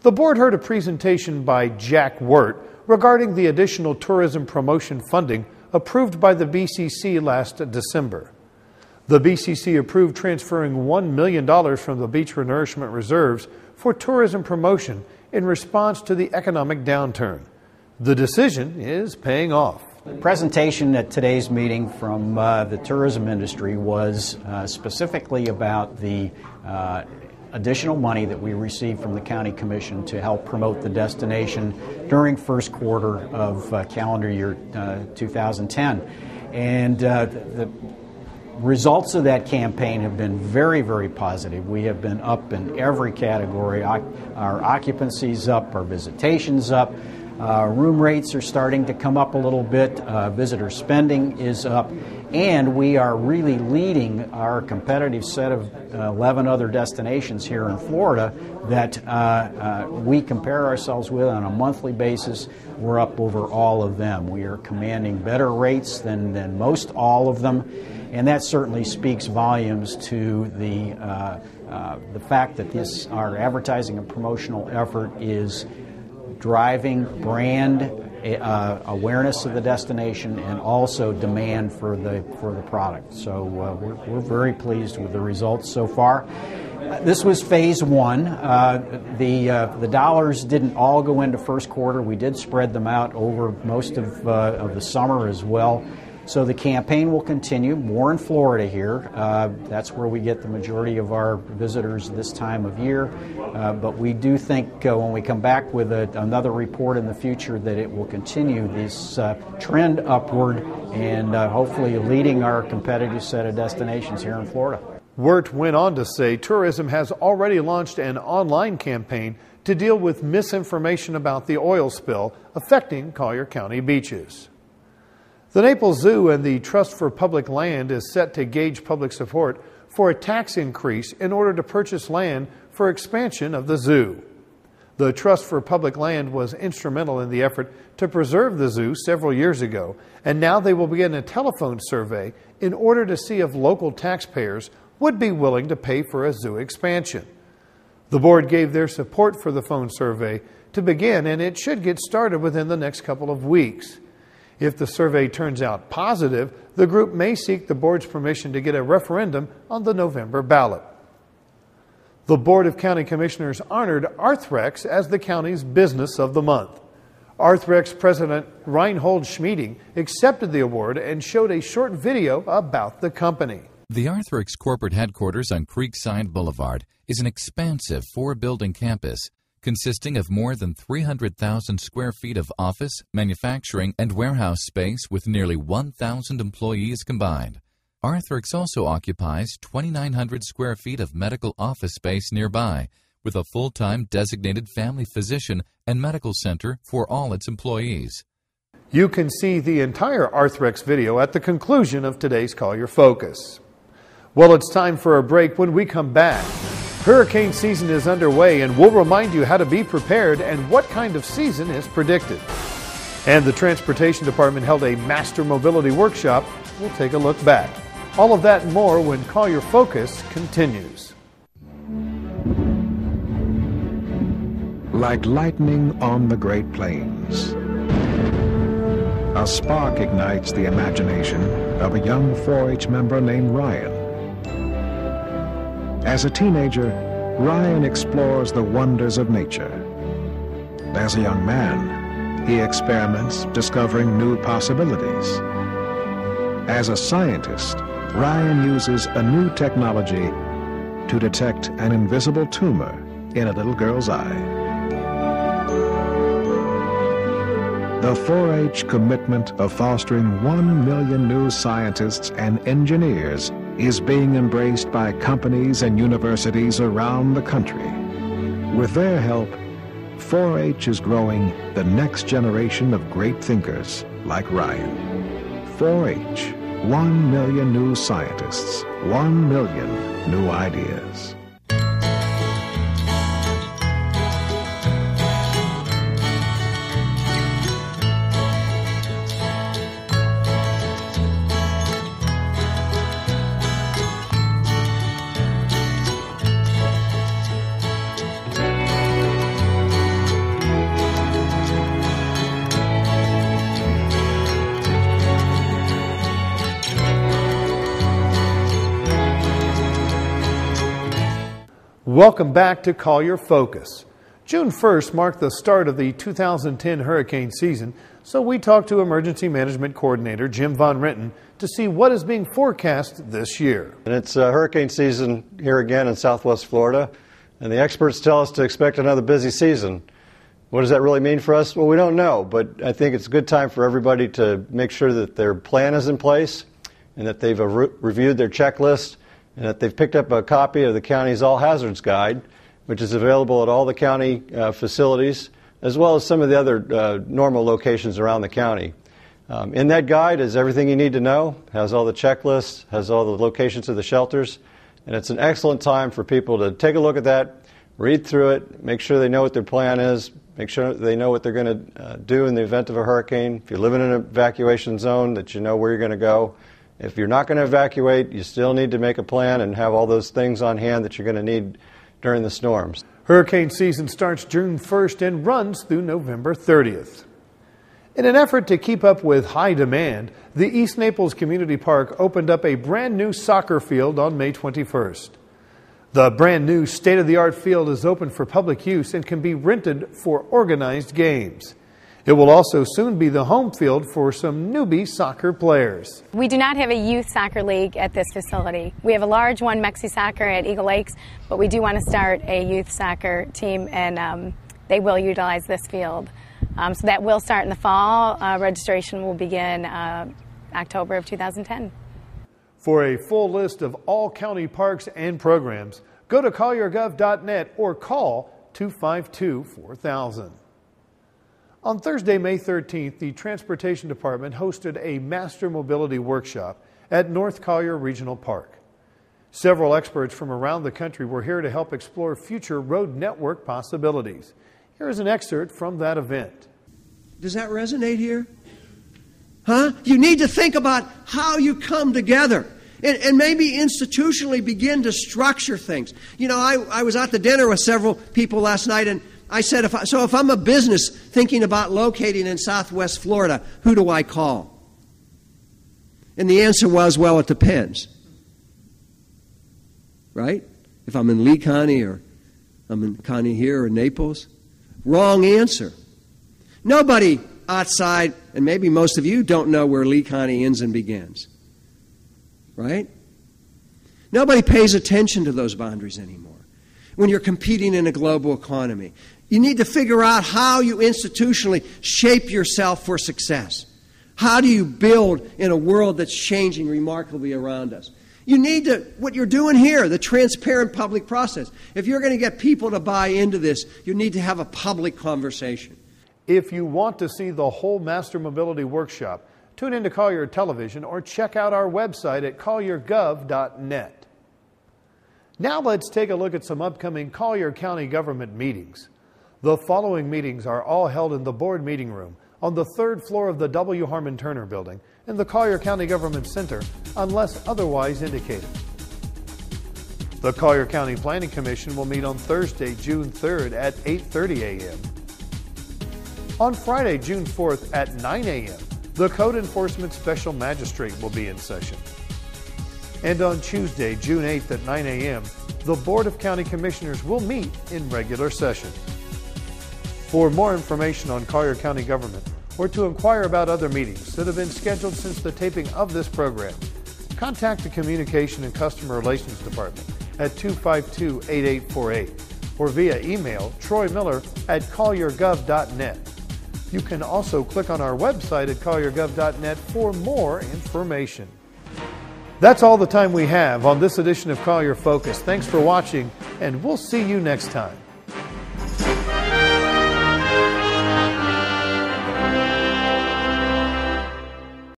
The board heard a presentation by Jack Wirt regarding the additional tourism promotion funding approved by the BCC last December. The BCC approved transferring $1 million from the beach renourishment reserves for tourism promotion in response to the economic downturn. The decision is paying off. The presentation at today's meeting from the tourism industry was specifically about the additional money that we received from the County Commission to help promote the destination during first quarter of calendar year 2010. And the results of that campaign have been very, very positive. We have been up in every category. Our occupancy's up, our visitation's up. Room rates are starting to come up a little bit. Visitor spending is up. And we are really leading our competitive set of 11 other destinations here in Florida that we compare ourselves with on a monthly basis. We're up over all of them. We are commanding better rates than most all of them. And that certainly speaks volumes to the fact that our advertising and promotional effort is driving brand awareness of the destination and also demand for the product. So we're very pleased with the results so far. This was phase one. The dollars didn't all go into first quarter. We did spread them out over most of the summer as well. So the campaign will continue, more in Florida here. That's where we get the majority of our visitors this time of year. But we do think when we come back with another report in the future that it will continue this trend upward and hopefully leading our competitive set of destinations here in Florida. Wirt went on to say tourism has already launched an online campaign to deal with misinformation about the oil spill affecting Collier County beaches. The Naples Zoo and the Trust for Public Land is set to gauge public support for a tax increase in order to purchase land for expansion of the zoo. The Trust for Public Land was instrumental in the effort to preserve the zoo several years ago, and now they will begin a telephone survey in order to see if local taxpayers would be willing to pay for a zoo expansion. The board gave their support for the phone survey to begin, and it should get started within the next couple of weeks. If the survey turns out positive, the group may seek the board's permission to get a referendum on the November ballot. The Board of County Commissioners honored Arthrex as the county's Business of the Month. Arthrex President Reinhold Schmieding accepted the award and showed a short video about the company. The Arthrex corporate headquarters on Creekside Boulevard is an expansive four-building campus consisting of more than 300,000 square feet of office, manufacturing, and warehouse space with nearly 1,000 employees combined. Arthrex also occupies 2,900 square feet of medical office space nearby, with a full-time designated family physician and medical center for all its employees. You can see the entire Arthrex video at the conclusion of today's Collier Focus. Well, it's time for a break. When we come back, hurricane season is underway, and we'll remind you how to be prepared and what kind of season is predicted. And the Transportation Department held a Master Mobility Workshop. We'll take a look back. All of that and more when Collier Focus continues. Like lightning on the Great Plains, a spark ignites the imagination of a young 4-H member named Ryan. As a teenager, Ryan explores the wonders of nature. As a young man, he experiments, discovering new possibilities. As a scientist, Ryan uses a new technology to detect an invisible tumor in a little girl's eye. The 4-H commitment of fostering 1 million new scientists and engineers is being embraced by companies and universities around the country. With their help, 4-H is growing the next generation of great thinkers like Ryan. 4-H, 1 million new scientists, 1 million new ideas. Welcome back to Collier Focus. June 1st marked the start of the 2010 hurricane season, so we talked to Emergency Management Coordinator Jim Von Renton to see what is being forecast this year. And it's hurricane season here again in Southwest Florida, and the experts tell us to expect another busy season. What does that really mean for us? Well, we don't know, but I think it's a good time for everybody to make sure that their plan is in place and that they've reviewed their checklist and that they've picked up a copy of the county's All Hazards Guide, which is available at all the county facilities, as well as some of the other normal locations around the county. In that guide is everything you need to know, has all the checklists, has all the locations of the shelters, and it's an excellent time for people to take a look at that, read through it, make sure they know what their plan is, make sure they know what they're going to do in the event of a hurricane. If you're living in an evacuation zone, that you know where you're going to go. If you're not going to evacuate, you still need to make a plan and have all those things on hand that you're going to need during the storms. Hurricane season starts June 1st and runs through November 30th. In an effort to keep up with high demand, the East Naples Community Park opened up a brand new soccer field on May 21st. The brand new state-of-the-art field is open for public use and can be rented for organized games. It will also soon be the home field for some newbie soccer players. We do not have a youth soccer league at this facility. We have a large one, Mexi Soccer, at Eagle Lakes, but we do want to start a youth soccer team, and they will utilize this field. So that will start in the fall. Registration will begin October of 2010. For a full list of all county parks and programs, go to colliergov.net or call 252-4000. On Thursday, May 13th, the Transportation Department hosted a Master Mobility Workshop at North Collier Regional Park. Several experts from around the country were here to help explore future road network possibilities. Here is an excerpt from that event. Does that resonate here? Huh? You need to think about how you come together and maybe institutionally begin to structure things. You know, I was at the dinner with several people last night, and I said, if I'm a business thinking about locating in Southwest Florida, who do I call? And the answer was, well, it depends. Right? If I'm in Lee County or I'm in County here or Naples. Wrong answer. Nobody outside, and maybe most of you don't know where Lee County ends and begins. Right? Nobody pays attention to those boundaries anymore when you're competing in a global economy. You need to figure out how you institutionally shape yourself for success. How do you build in a world that's changing remarkably around us? You need to, what you're doing here, the transparent public process. If you're going to get people to buy into this, you need to have a public conversation. If you want to see the whole Master Mobility Workshop, tune into Collier Television or check out our website at colliergov.net. Now let's take a look at some upcoming Collier County government meetings. The following meetings are all held in the board meeting room on the third floor of the W. Harmon Turner Building in the Collier County Government Center, unless otherwise indicated. The Collier County Planning Commission will meet on Thursday, June 3rd at 8:30 a.m. On Friday, June 4th at 9 a.m., the Code Enforcement Special Magistrate will be in session. And on Tuesday, June 8th at 9 a.m., the Board of County Commissioners will meet in regular session. For more information on Collier County government or to inquire about other meetings that have been scheduled since the taping of this program, contact the Communication and Customer Relations Department at 252-8848 or via email troymiller@colliergov.net. You can also click on our website at colliergov.net for more information. That's all the time we have on this edition of Collier Focus. Thanks for watching, and we'll see you next time.